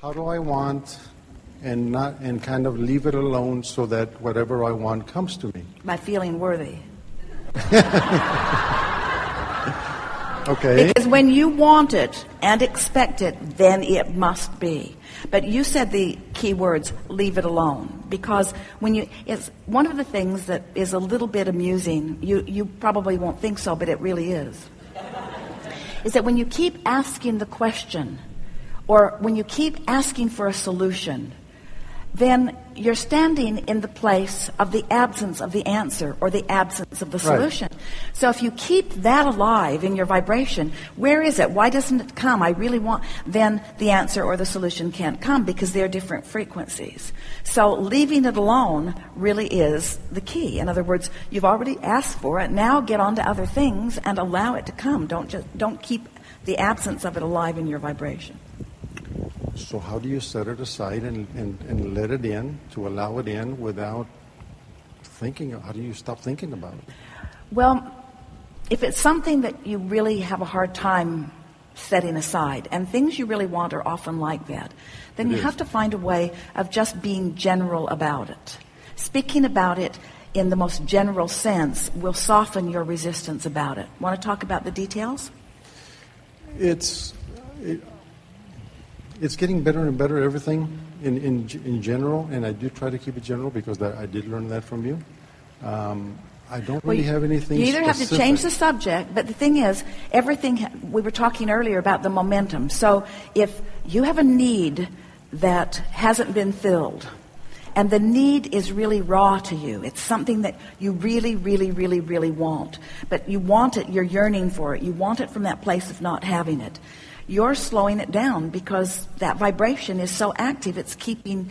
How do I want and kind of leave it alone so that whatever I want comes to me? By feeling worthy. Okay. Because when you want it and expect it, then it must be. But you said the key words, leave it alone. Because it's one of the things that is a little bit amusing, you probably won't think so, but it really is that when you keep asking the question, or when you keep asking for a solution, then you're standing in the place of the absence of the answer or the absence of the solution. Right. So if you keep that alive in your vibration, where is it? Why doesn't it come? I really want, then the answer or the solution can't come because they're different frequencies. So leaving it alone really is the key. In other words, you've already asked for it. Now get on to other things and allow it to come. Don't keep the absence of it alive in your vibration. So how do you set it aside and let it in, to allow it in without thinking? How do you stop thinking about it? Well, if it's something that you really have a hard time setting aside, and things you really want are often like that, then you have to find a way of just being general about it. Speaking about it in the most general sense will soften your resistance about it. Want to talk about the details? It's getting better and better, everything in general, and I do try to keep it general because I did learn that from you. I don't really have anything You either specific. have to change the subject, but the thing is, we were talking earlier about the momentum. So if you have a need that hasn't been filled, and the need is really raw to you, it's something that you really, really, really, really want, but you want it, you're yearning for it, you want it from that place of not having it. You're slowing it down because that vibration is so active. It's keeping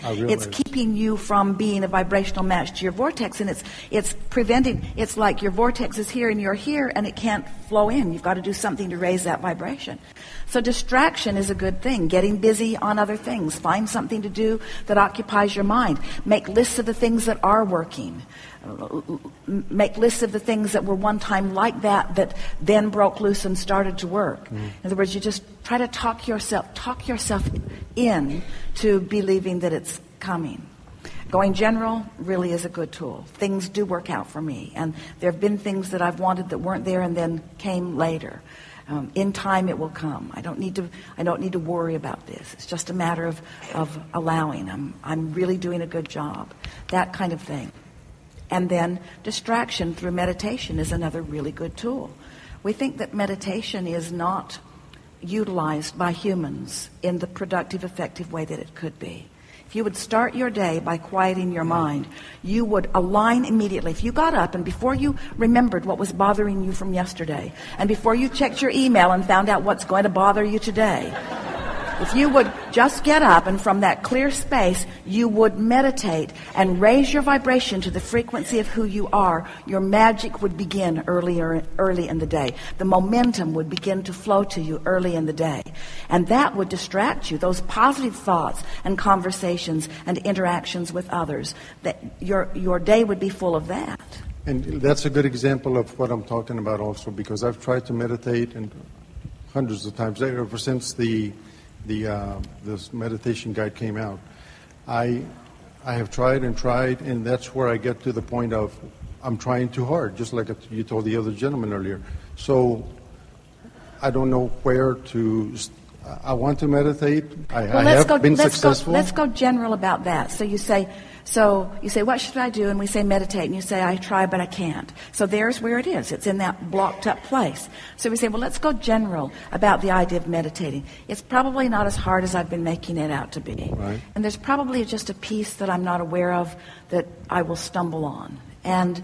you from being a vibrational match to your vortex, and it's preventing. It's like your vortex is here and you're here, and it can't flow in. You've got to do something to raise that vibration. So distraction is a good thing. Getting busy on other things. Find something to do that occupies your mind. Make lists of the things that are working. Make lists of the things that were one time like that then broke loose and started to work. In other words, you just try to talk yourself in to believing that it's coming. Going general really is a good tool. Things do work out for me, and there have been things that I've wanted that weren't there and then came later. In time it will come. I don't need to worry about this. It's just a matter of allowing. I'm really doing a good job. That kind of thing. And then distraction through meditation is another really good tool. We think that meditation is not utilized by humans in the productive, effective way that it could be. If you would start your day by quieting your mind, you would align immediately. If you got up and before you remembered what was bothering you from yesterday, and before you checked your email and found out what's going to bother you today, if you would just get up and from that clear space, you would meditate and raise your vibration to the frequency of who you are, your magic would begin early in the day. The momentum would begin to flow to you early in the day. And that would distract you. Those positive thoughts and conversations and interactions with others, that your day would be full of that. And that's a good example of what I'm talking about also, because I've tried to meditate and hundreds of times ever since this meditation guide came out. I have tried, and that's where I get to the point of I'm trying too hard, just like you told the other gentleman earlier. So I don't know where to. I want to meditate. I have been successful. Let's go general about that. So you say, what should I do? And we say meditate, and you say, I try, but I can't. So there's where it is. It's in that blocked up place. So we say, well, let's go general about the idea of meditating. It's probably not as hard as I've been making it out to be. Right. And there's probably just a piece that I'm not aware of that I will stumble on. And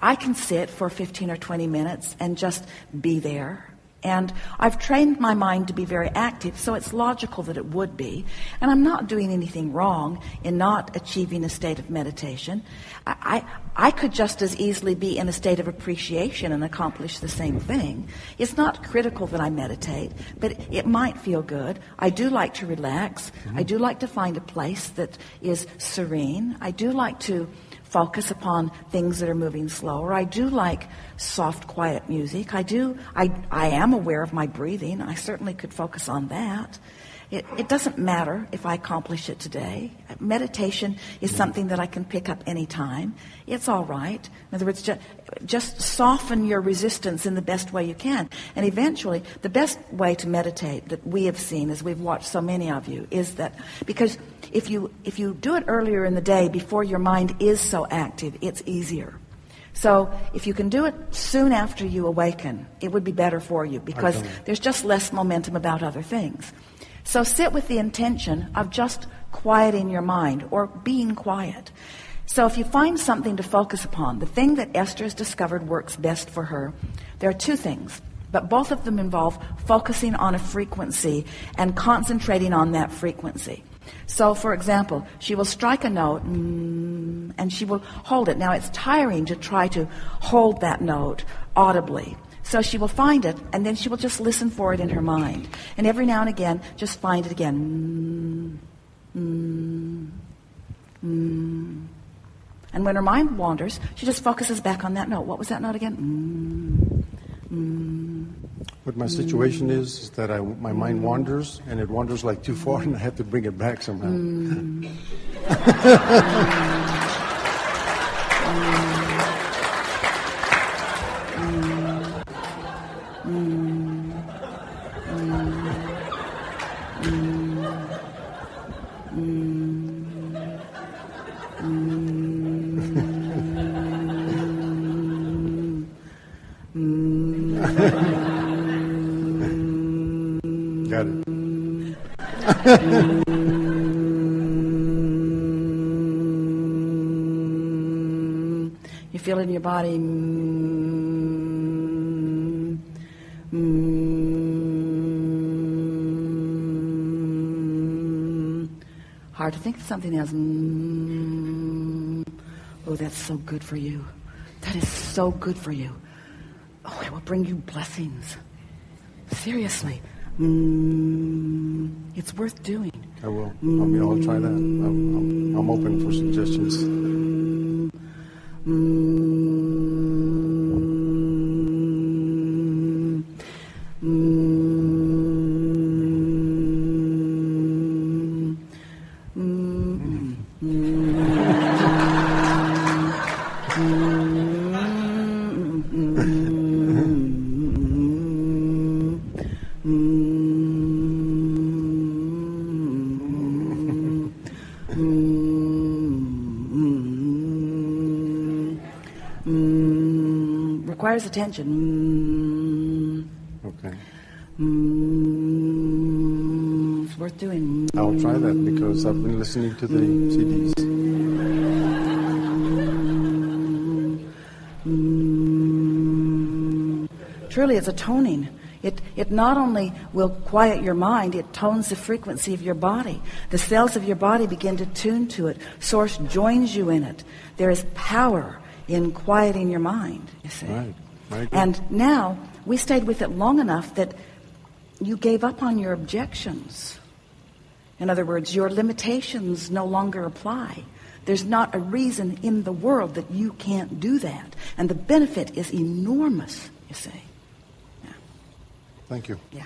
I can sit for 15 or 20 minutes and just be there. And I've trained my mind to be very active, so it's logical that it would be. And I'm not doing anything wrong in not achieving a state of meditation. I could just as easily be in a state of appreciation and accomplish the same thing. It's not critical that I meditate, but it might feel good. I do like to relax. I do like to find a place that is serene. I do like to focus upon things that are moving slower. I do like soft, quiet music. I am aware of my breathing. I certainly could focus on that. It doesn't matter if I accomplish it today. Meditation is something that I can pick up anytime. It's all right. In other words, just soften your resistance in the best way you can. And eventually, the best way to meditate that we have seen, as we've watched so many of you, is that because if you do it earlier in the day before your mind is so active, it's easier. So if you can do it soon after you awaken, it would be better for you because there's just less momentum about other things. So sit with the intention of just quieting your mind or being quiet. So if you find something to focus upon, the thing that Esther has discovered works best for her, there are two things, but both of them involve focusing on a frequency and concentrating on that frequency. So, for example, she will strike a note and she will hold it. Now, it's tiring to try to hold that note audibly. So she will find it, and then she will just listen for it in her mind. And every now and again, just find it again. And when her mind wanders, she just focuses back on that note. What was that note again? What my situation is that my mind wanders, and it wanders like too far, and I have to bring it back somehow. Got it. You feel it in your body. Hard to think of something else. Oh, that's so good for you. That is so good for you. Oh, it will bring you blessings. Seriously. It's worth doing. I will. I'll try that. I'm open for suggestions. Requires attention. Okay. It's worth doing. I'll try that because I've been listening to the CDs. Truly, it's a toning. It not only will quiet your mind, it tones the frequency of your body. The cells of your body begin to tune to it. Source joins you in it. There is power in quieting your mind, you see. Right. And now, we stayed with it long enough that you gave up on your objections. In other words, your limitations no longer apply. There's not a reason in the world that you can't do that. And the benefit is enormous, you see. Thank you. Yeah.